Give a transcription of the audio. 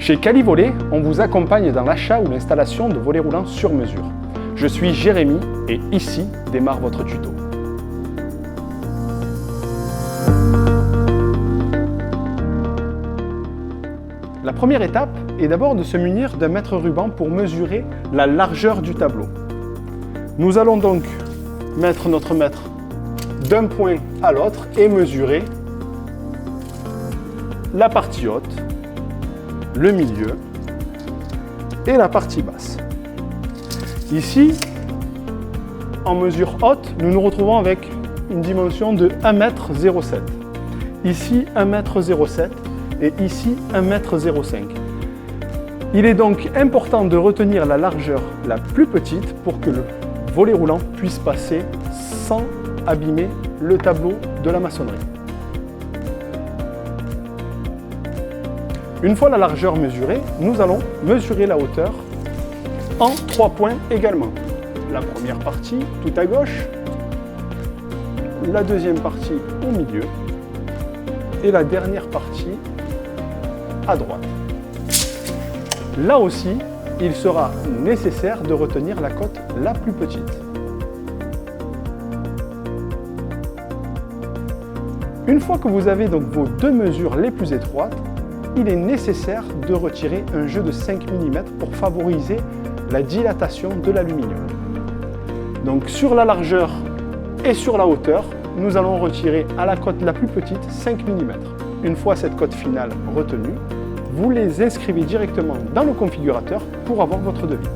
Chez Calivolé, on vous accompagne dans l'achat ou l'installation de volets roulants sur mesure. Je suis Jérémy et ici démarre votre tuto. La première étape est d'abord de se munir d'un mètre ruban pour mesurer la largeur du tableau. Nous allons donc mettre notre mètre d'un point à l'autre et mesurer la partie haute, le milieu et la partie basse. Ici, en mesure haute, nous nous retrouvons avec une dimension de 1,07 m. Ici, 1,07 m et ici, 1,05 m. Il est donc important de retenir la largeur la plus petite pour que le volet roulant puisse passer sans abîmer le tableau de la maçonnerie. Une fois la largeur mesurée, nous allons mesurer la hauteur en 3 points également. La première partie tout à gauche, la deuxième partie au milieu et la dernière partie à droite. Là aussi, il sera nécessaire de retenir la cote la plus petite. Une fois que vous avez donc vos deux mesures les plus étroites, il est nécessaire de retirer un jeu de 5 mm pour favoriser la dilatation de l'aluminium. Donc sur la largeur et sur la hauteur, nous allons retirer à la cote la plus petite 5 mm. Une fois cette cote finale retenue, vous les inscrivez directement dans le configurateur pour avoir votre devis.